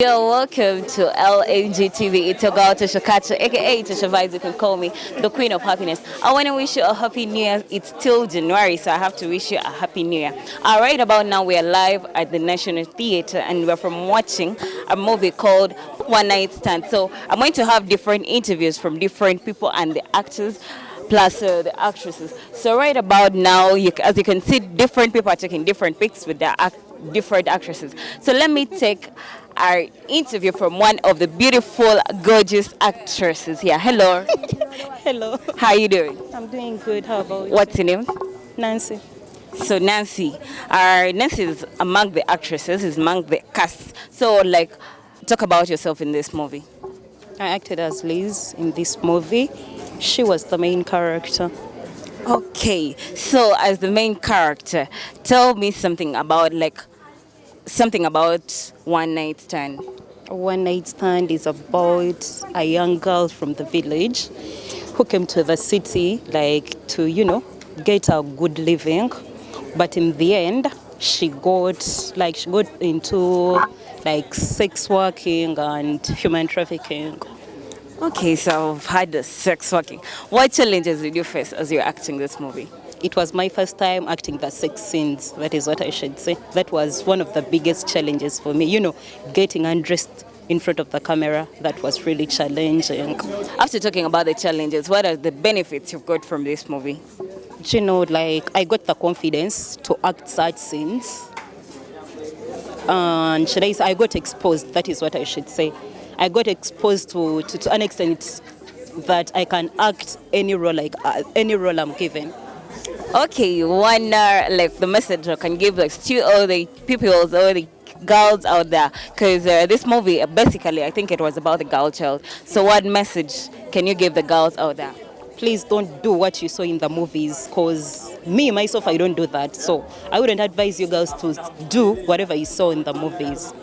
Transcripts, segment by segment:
Yo, welcome to LNG TV. It's your girl Tisha Kacha, aka Tisha Vibes. You can call me the Queen of Happiness. I want to wish you a happy new year. It's still January, so I have to wish you a happy new year. Right about now, we are live at the National Theatre and we're from watching a movie called One Night Stand. So I'm going to have different interviews from different people and the actors plus the actresses. So right about now, as you can see, different people are taking different pics with their different actresses. So let me take our interview from one of the beautiful, gorgeous actresses here. Hello. Hello. How are you doing? I'm doing good. How about you? What's your name? Nancy? So Nancy. Nancy is among the actresses, is among the cast. So talk about yourself in this movie. I acted as Liz in this movie. She was the main character. Okay, so as the main character, tell me something about One Night Stand. One Night Stand is about a young girl from the village who came to the city to get a good living, but in the end she got into sex working and human trafficking. Okay, so I've had the sex working. What challenges did you face as you're acting this movie? It was my first time acting the sex scenes. That is what I should say. That was one of the biggest challenges for me. Getting undressed in front of the camera, that was really challenging. After talking about the challenges, what are the benefits you've got from this movie? I got the confidence to act such scenes. And should I say, I got exposed. That is what I should say. I got exposed to an extent that I can act any role any role I'm given. Okay, one the message I can give to all the people, all the girls out there, because this movie basically I think it was about the girl child. So what message can you give the girls out there? Please don't do what you saw in the movies, because me myself I don't do that. So I wouldn't advise you girls to do whatever you saw in the movies.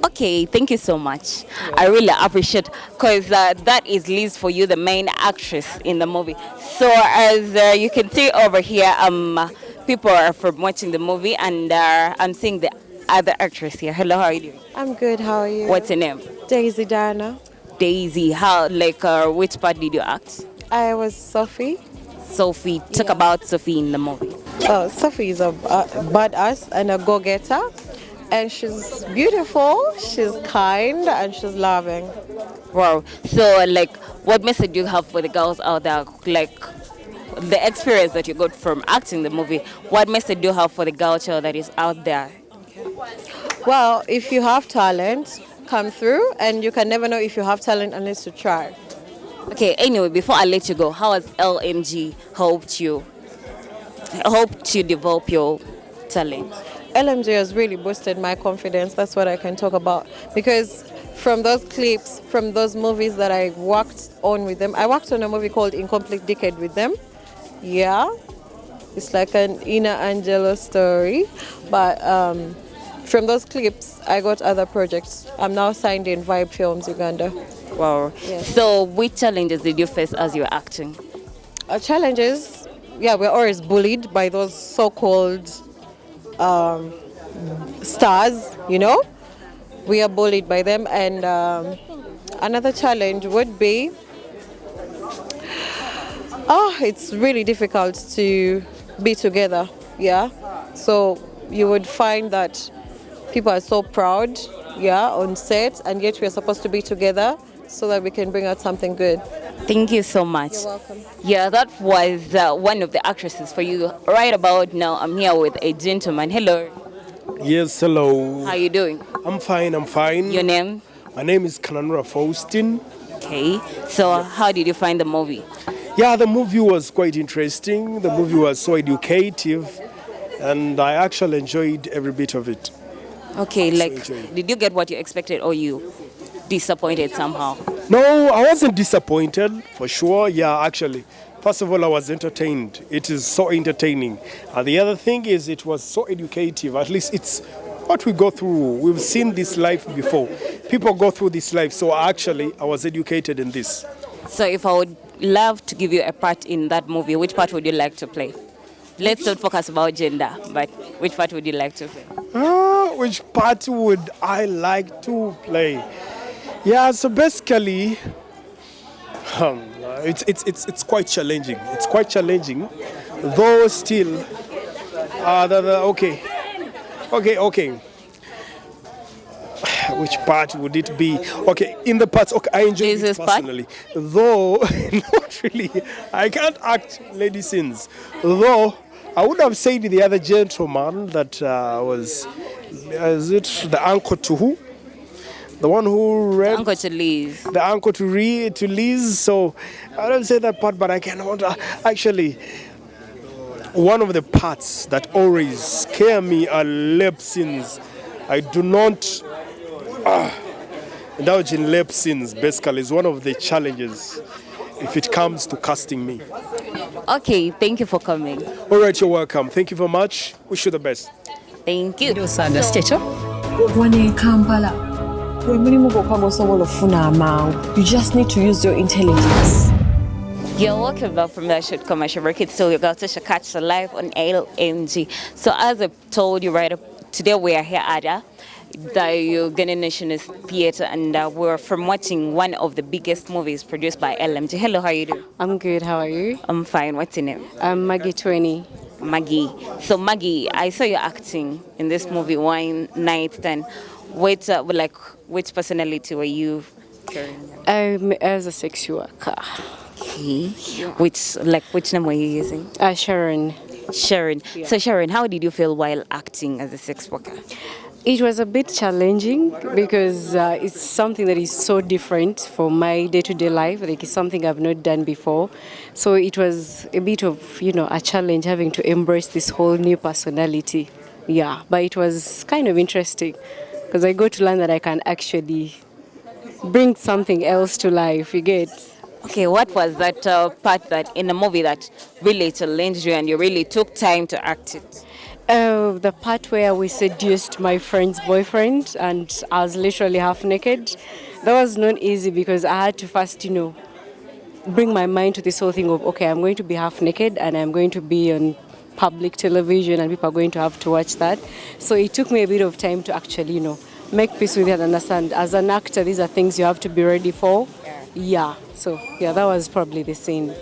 Okay, thank you so much. I really appreciate, because that is Liz for you, the main actress in the movie. So as you can see over here, people are from watching the movie, and I'm seeing the other actress here. Hello, how are you doing? I'm good. How are you? What's your name? Daisy Dana. Daisy. How which part did you act? I was Sophie. Sophie. Talk Yeah. about Sophie in the movie. Oh, Sophie is a badass and a go-getter, and she's beautiful. She's kind and she's loving. Wow. So what message do you have for the girls out there? The experience that you got from acting the movie. What message do you have for the girl child that is out there? Well, if you have talent, come through, and you can never know if you have talent unless you try. Okay, anyway, before I let you go, how has LMG helped you develop your talent? LMG has really boosted my confidence. That's what I can talk about. Because from those clips, from those movies that I worked on with them, I worked on a movie called Incomplete Decade with them. Yeah, it's like an Ina Angelo story. But from those clips, I got other projects. I'm now signed in Vibe Films Uganda. Wow. Yes. So which challenges did you face as you were acting? Challenges, yeah, we're always bullied by those so-called stars, We are bullied by them. And another challenge would be, it's really difficult to be together, yeah? So you would find that people are so proud, on set, and yet we're supposed to be together so that we can bring out something good. Thank you so much. You're welcome. Yeah, that was one of the actresses for you. Right about now, I'm here with a gentleman. Hello. Yes, hello. How you doing? I'm fine. Your name? My name is Kananura Faustin. Okay. So how did you find the movie? Yeah, the movie was quite interesting. The movie was so educative, and I actually enjoyed every bit of it. Okay, enjoyed. did you get what you expected or you disappointed somehow? No, I wasn't disappointed, for sure. Yeah, actually. First of all, I was entertained. It is so entertaining. And the other thing is it was so educative. At least it's what we go through. We've seen this life before. People go through this life. So actually, I was educated in this. So if I would love to give you a part in that movie, which part would you like to play? Let's not focus about gender, but which part would you like to play? which part would I like to play? Yeah, so basically, it's quite challenging. It's quite challenging, though still. Okay. Which part would it be? Okay, in the parts. Okay, I enjoy Is it this part? personally. Though, not really. I can't act lady scenes. Though, I would have said the other gentleman that is it the uncle to who? The one who read Uncle to Liz. the uncle to Liz. So I don't say that part, but I cannot actually. One of the parts that always scare me are lip scenes. I do not indulge in lip scenes. Basically, is one of the challenges if it comes to casting me. Okay, thank you for coming. All right, you're welcome. Thank you very much. Wish you the best. Thank you. Osanga Stecho. Wano e Kampala bwe mulimu gwokka gw'osobola okufuna amangu. You just need to use your intelligence. You're welcome back from that short commercial break. It's still your girl Tasha Catch live on LMG. So as I told you right today we are here at the Ugandan Nationalist Theatre, and we're from watching one of the biggest movies produced by LMG. Hello, how are you doing? I'm good. How are you? I'm fine. What's your name? I'm Maggie 20. Maggie. So Maggie, I saw you acting in this movie One Night Stand. Which personality were you carrying? As a sex worker. Okay. Which name were you using? Sharon. Sharon. Yeah. So Sharon, how did you feel while acting as a sex worker? It was a bit challenging because it's something that is so different from my day-to-day life. Like, it's something I've not done before. So it was a bit of, a challenge having to embrace this whole new personality. Yeah, but it was kind of interesting because I got to learn that I can actually bring something else to life, you get. Okay, what was that part that in the movie that really challenged you and you really took time to act it? The part where we seduced my friend's boyfriend and I was literally half naked. That was not easy because I had to first, bring my mind to this whole thing of, okay, I'm going to be half naked and I'm going to be on public television and people are going to have to watch that. So it took me a bit of time to actually, make peace with it and understand. As an actor, these are things you have to be ready for. Yeah. So, that was probably the scene.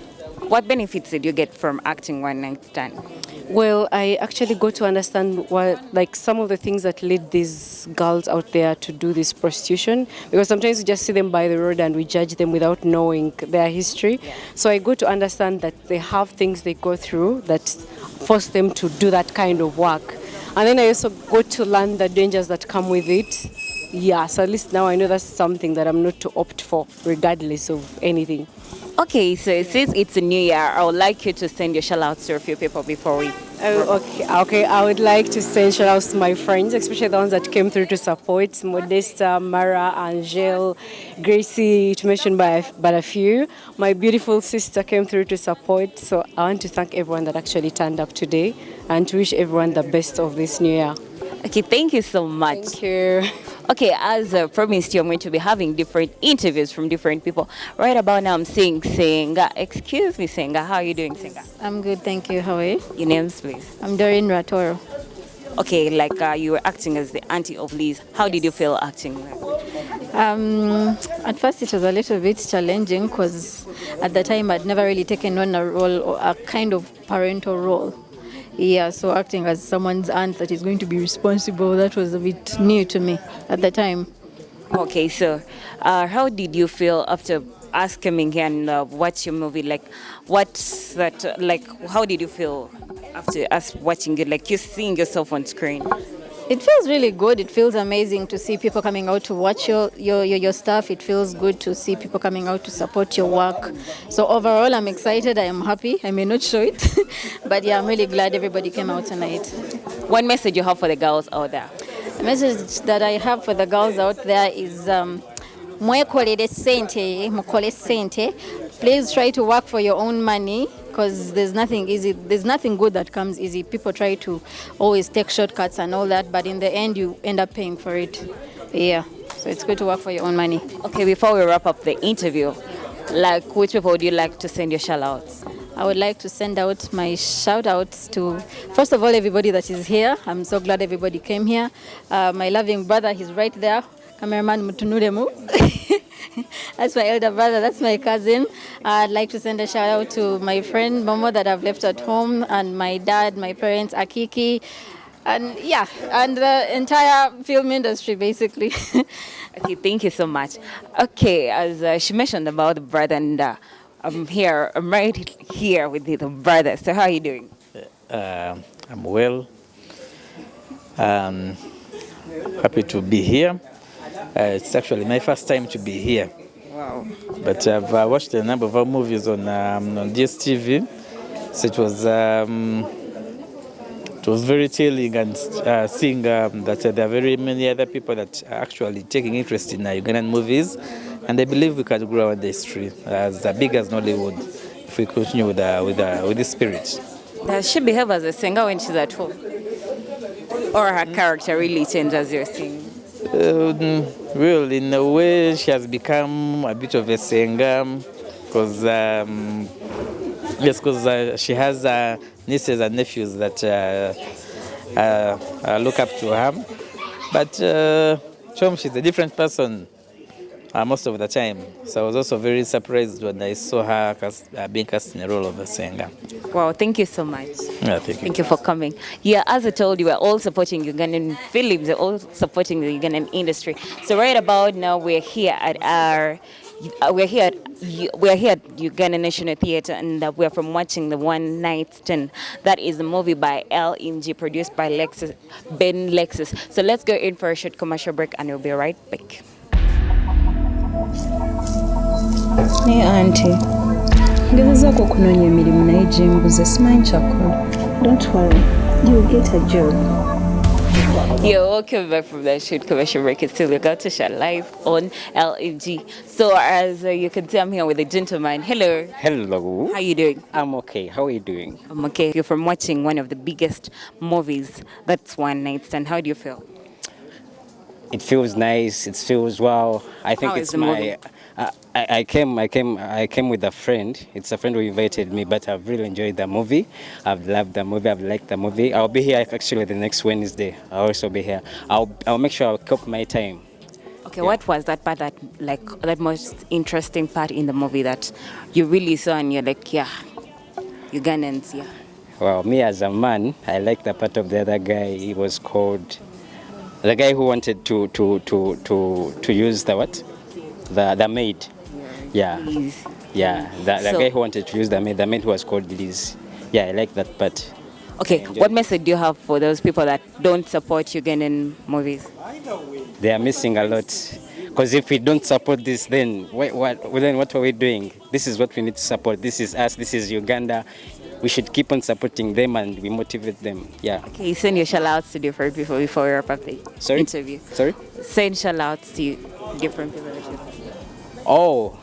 What benefits did you get from acting One Night Stand? Well, I actually got to understand some of the things that lead these girls out there to do this prostitution. Because sometimes we just see them by the road and we judge them without knowing their history. Yeah. So I got to understand that they have things they go through that force them to do that kind of work. And then I also got to learn the dangers that come with it. Yeah, so at least now I know that's something that I'm not to opt for, regardless of anything. Okay, so since it's a new year, I would like you to send your shout-outs to a few people before we... Okay. I would like to send shout-outs to my friends, especially the ones that came through to support. Modesta, Mara, Angel, Gracie, to mention but a few. My beautiful sister came through to support. So I want to thank everyone that actually turned up today and to wish everyone the best of this new year. Okay, thank you so much. Thank you. Okay, as promised you, I'm going to be having different interviews from different people. Right about now, I'm seeing Senga. Excuse me, Senga. How are you doing, Senga? I'm good, thank you. How are you? Your names, please. I'm Doreen Ratoro. Okay, you were acting as the auntie of Liz. How did you feel acting? At first, it was a little bit challenging because at the time I'd never really taken on a role or a kind of parental role. Yeah, so acting as someone's aunt that is going to be responsible, that was a bit new to me at the time. Okay, so how did you feel after us coming here and watch your movie? How did you feel after us watching it? Like, you seeing yourself on screen? It feels really good. It feels amazing to see people coming out to watch your stuff. It feels good to see people coming out to support your work. So overall, I'm excited. I am happy. I may not show it, but yeah, I'm really glad everybody came out tonight. What message you have for the girls out there? The message that I have for the girls out there is mwekolere sente, mukole sente. Please try to work for your own money, because there's nothing easy. There's nothing good that comes easy. People try to always take shortcuts and all that, but in the end, you end up paying for it. Yeah, so it's good to work for your own money. Okay, before we wrap up the interview, which people would you like to send your shout-outs? I would like to send out my shout outs to, first of all, everybody that is here. I'm so glad everybody came here. My loving brother, he's right there. Cameraman Mutunuremu. That's my elder brother, that's my cousin. I'd like to send a shout out to my friend Momo that I've left at home, and my dad, my parents, Akiki, and yeah, and the entire film industry basically. Okay, thank you so much. Okay, as she mentioned about the brother, and I'm right here with the brother. So how are you doing? I'm well. Happy to be here. It's actually my first time to be here. Wow. But I've watched a number of our movies on DSTV. So it was very telling, and seeing that there are very many other people that are actually taking interest in Ugandan movies. And I believe we can grow our industry as big as Nollywood if we continue with this spirit. Does she behave as a singer when she's at home? Or her character really changes as you're seeing? Well, in a way, she has become a bit of a singer because she has nieces and nephews that look up to her. But Chom, she's a different person most of the time. So I was also very surprised when I saw her being cast in the role of a singer. Wow, thank you so much. Yeah, thank you. Thank you for coming. Yeah, as I told you, we're all supporting Ugandan films, we're all supporting the Ugandan industry. So right about now, we're here at Uganda National Theatre, and we're from watching the One Night Stand. That is a movie by LMG, produced by Ben Lexus. So let's go in for a short commercial break, and we'll be right back. Hey auntie, ngezezaako okunoonya emirimu naye gye mbuze simanyi kyakola. Don't worry, you'll get a job. Yo, welcome back from that short commercial break. It's still about to share live on LMG. So as you can see, I'm here with a gentleman. Hello. Hello. How are you doing? I'm okay. How are you doing? I'm okay. You're from watching one of the biggest movies. That's One Night Stand. How do you feel? It feels nice. It feels wow. I think How is it's the my. movie? I came with a friend. It's a friend who invited me, but I've really enjoyed the movie. I've loved the movie. I've liked the movie. I'll be here actually the next Wednesday. I'll also be here. I'll make sure I'll keep my time. Okay, what was that part that most interesting part in the movie that you really saw and you're like, yeah, Ugandans, yeah. Well, me as a man, I like the part of the other guy. He was called the guy who wanted to use the what? The maid. Yeah. Please. Yeah. The guy who wanted to use the maid who was called Liz. Yeah, I like that part. Okay, what message do you have for those people that don't support Ugandan movies? They are missing a lot. Because if we don't support this, then what are we doing? This is what we need to support. This is us. This is Uganda. We should keep on supporting them and we motivate them. Yeah. Okay, send your shout-outs to different people before we wrap up the interview. Sorry? Send shout-outs to different people. Oh,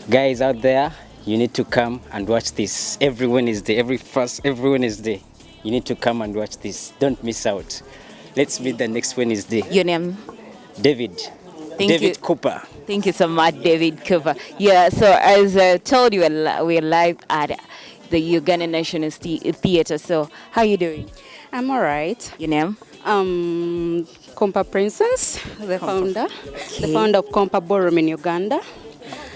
guys out there, you need to come and watch this. Every Wednesday, every Wednesday, you need to come and watch this. Don't miss out. Let's meet the next Wednesday. Your name? David. Thank David you. Cooper. Thank you so much, David Cooper. Yeah, so as I told you, we're live at the Uganda National Theatre. So how are you doing? I'm alright. Your name? Kompa Princess, the founder. The founder of Kompa Ballroom in Uganda.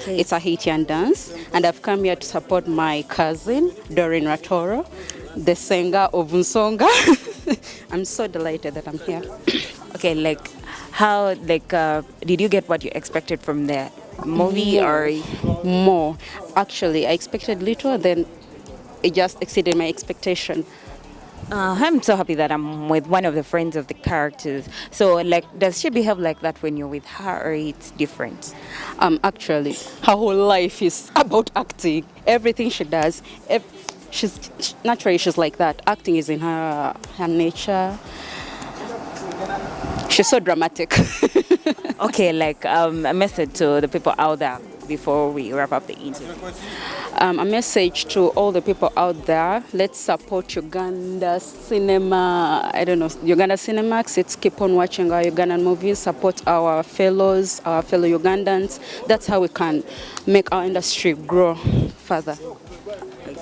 Okay. It's a Haitian dance, and I've come here to support my cousin, Doreen Ratoro, the singer of Unsonga. I'm so delighted that I'm here. Okay, how did you get what you expected from the movie or? More. Actually, I expected little, then it just exceeded my expectation. I'm so happy that I'm with one of the friends of the characters. So, does she behave like that when you're with her, or it's different? Actually, her whole life is about acting. Everything she does, she's like that. Acting is in her nature. She's so dramatic. Okay, a message to the people out there before we wrap up the interview. A message to all the people out there: let's support Uganda cinema. Uganda Cinemax. Let's keep on watching our Ugandan movies. Support our fellow Ugandans. That's how we can make our industry grow further.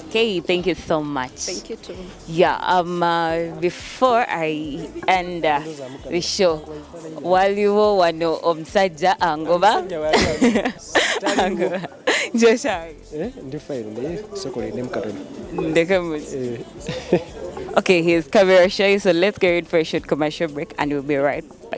Okay, thank you so much. Thank you too. Yeah, before I end the show, waliwo wano omusajja angoba. Angoba. Joshua. Okay, he's camera shy, so let's get ready for a short commercial break and we'll be right back.